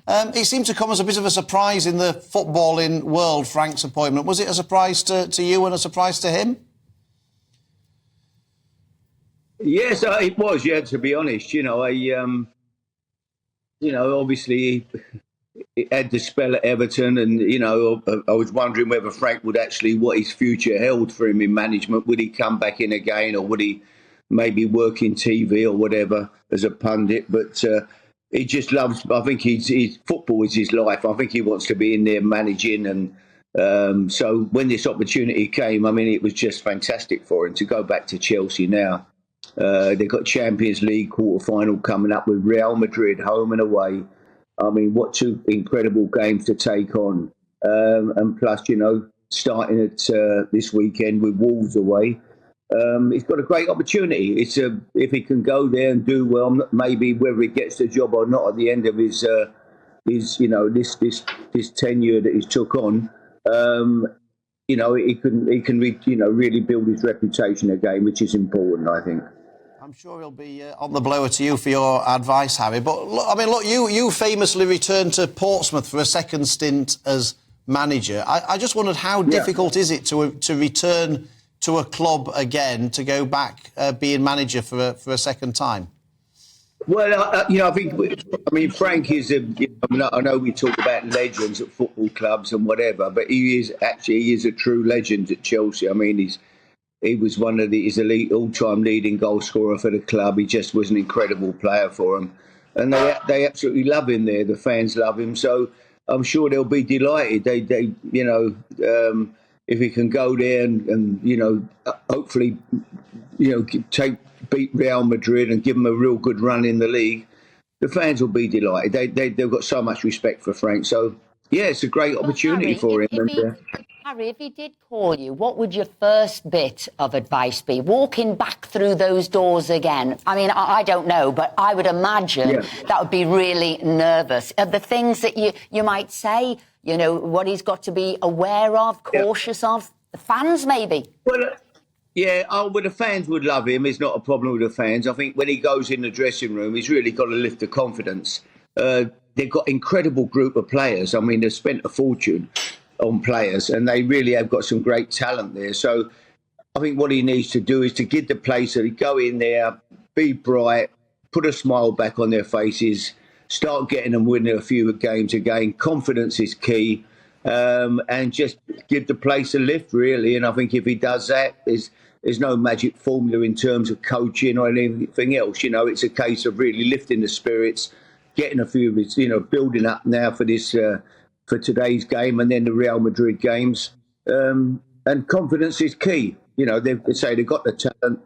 It seemed to come as a bit of a surprise in the footballing world, Frank's appointment. Was it a surprise to you and a surprise to him? Yes, it was. Yeah, to be honest, obviously he had the spell at Everton, and I was wondering whether Frank would actually what his future held for him in management. Would he come back in again, or would he maybe work in TV or whatever as a pundit? But he just loves. I think he's football is his life. I think he wants to be in there managing, and so when this opportunity came, I mean, it was just fantastic for him to go back to Chelsea now. They've got Champions League quarter-final coming up with Real Madrid, home and away. I mean, what two incredible games to take on. And plus, starting at this weekend with Wolves away, he's got a great opportunity. If he can go there and do well, maybe whether he gets the job or not at the end of his this tenure that he's took on, he can really build his reputation again, which is important, I think. I'm sure he'll be on the blower to you for your advice, Harry. But, look, you famously returned to Portsmouth for a second stint as manager. I just wondered how difficult is it to return to a club again, to go back being manager for a second time? Well, I think Frank is I know we talk about legends at football clubs and whatever, but he is a true legend at Chelsea. I mean, he was one of his elite all-time leading goal scorer for the club. He just was an incredible player for them. And they absolutely love him there. The fans love him. So I'm sure they'll be delighted. If he can go there and hopefully, beat Real Madrid and give them a real good run in the league, the fans will be delighted. They've got so much respect for Frank. So, yeah, it's a great opportunity for him. Harry, if he did call you, what would your first bit of advice be? Walking back through those doors again. I mean, I don't know, but I would imagine that would be really nervous. The things that you might say, what he's got to be aware of, cautious of, the fans maybe. Well, the fans would love him. It's not a problem with the fans. I think when he goes in the dressing room, he's really got to lift the confidence. They've got an incredible group of players. I mean, they've spent a fortune on players, and they really have got some great talent there. So I think what he needs to do is to give the players to go in there, be bright, put a smile back on their faces, start getting them winning a few games again. Confidence is key, and just give the place a lift, really. And I think if he does that, there's no magic formula in terms of coaching or anything else. It's a case of really lifting the spirits, getting a few of his, building up now for this for today's game and then the Real Madrid games. And confidence is key. They say they've got the talent.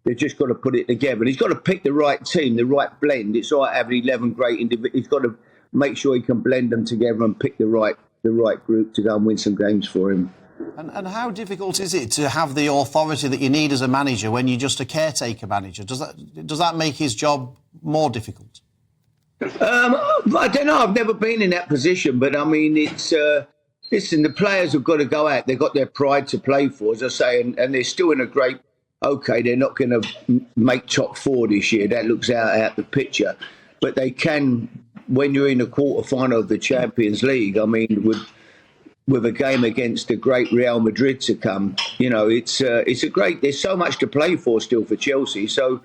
They've just got to put it together. And he's got to pick the right team, the right blend. It's all right having 11 great individuals. He's got to make sure he can blend them together and pick the right group to go and win some games for him. And how difficult is it to have the authority that you need as a manager when you're just a caretaker manager? Does that make his job more difficult? I don't know. I've never been in that position, but I mean, it's listen. The players have got to go out. They've got their pride to play for, as I say, and they're still in a great. Okay, they're not going to make top four this year. That looks out the picture, but they can when you're in the quarter-final of the Champions League. I mean, with a game against the great Real Madrid to come, it's a great. There's so much to play for still for Chelsea. So.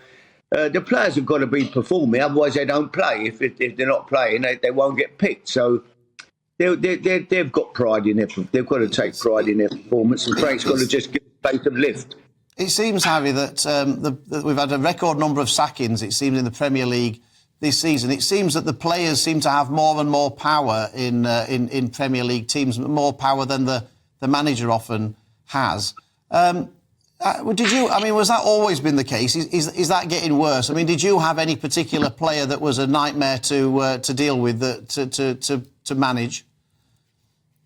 The players have got to be performing, otherwise they don't play. If they're not playing, they won't get picked. So they've got pride in it. They've got to take pride in their performance, and Frank's got to just give the place a lift. It seems, Harry, that we've had a record number of sackings, it seems, in the Premier League this season. It seems that the players seem to have more and more power in Premier League teams, more power than the manager often has. Was that always been the case? Is that getting worse? I mean, did you have any particular player that was a nightmare to deal with, to manage?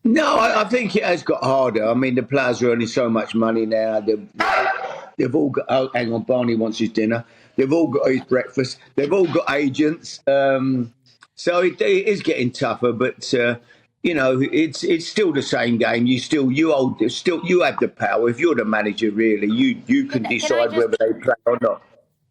No, I think it has got harder. I mean, the players are earning so much money now. They've all got... Oh, hang on, Barney wants his dinner. They've all got his breakfast. They've all got agents. So it is getting tougher, but... it's still the same game. You have the power. If you're the manager, really, you can decide whether they play or not.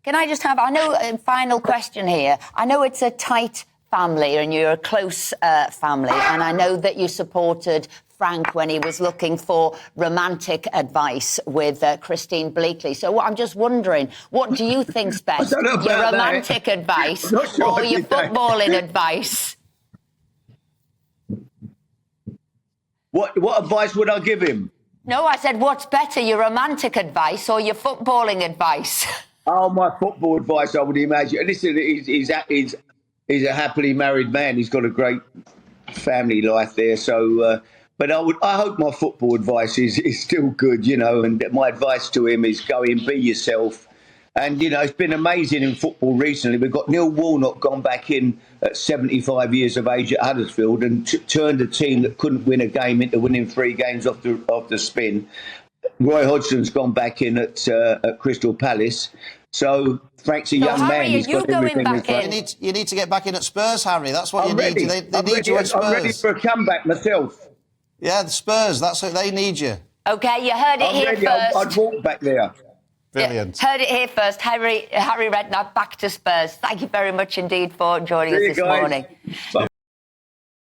Can I just have? I know. Final question here. I know it's a tight family and you're a close family, and I know that you supported Frank when he was looking for romantic advice with Christine Bleakley. So I'm just wondering, what do you think's best? Your romantic advice or your footballing advice? What advice would I give him? No, I said, what's better, your romantic advice or your footballing advice? Oh, my football advice, I would imagine. Listen, he's a happily married man. He's got a great family life there. So, but I hope my football advice is still good, you know. And my advice to him is go in, be yourself. And, you know, it's been amazing in football recently. We've got Neil Warnock gone back in at 75 years of age at Huddersfield and turned a team that couldn't win a game into winning 3 games off the spin. Roy Hodgson's gone back in at Crystal Palace. So Frank's a young man. He's got everything back in? You need to get back in at Spurs, Harry. That's what you need. They need you at Spurs. I'm ready for a comeback myself. Yeah, the Spurs. That's it. They need you. OK, you heard it here first. I'd walk back there. Brilliant. Yeah, heard it here first. Harry Redknapp back to Spurs. Thank you very much indeed for joining us this morning. Bye.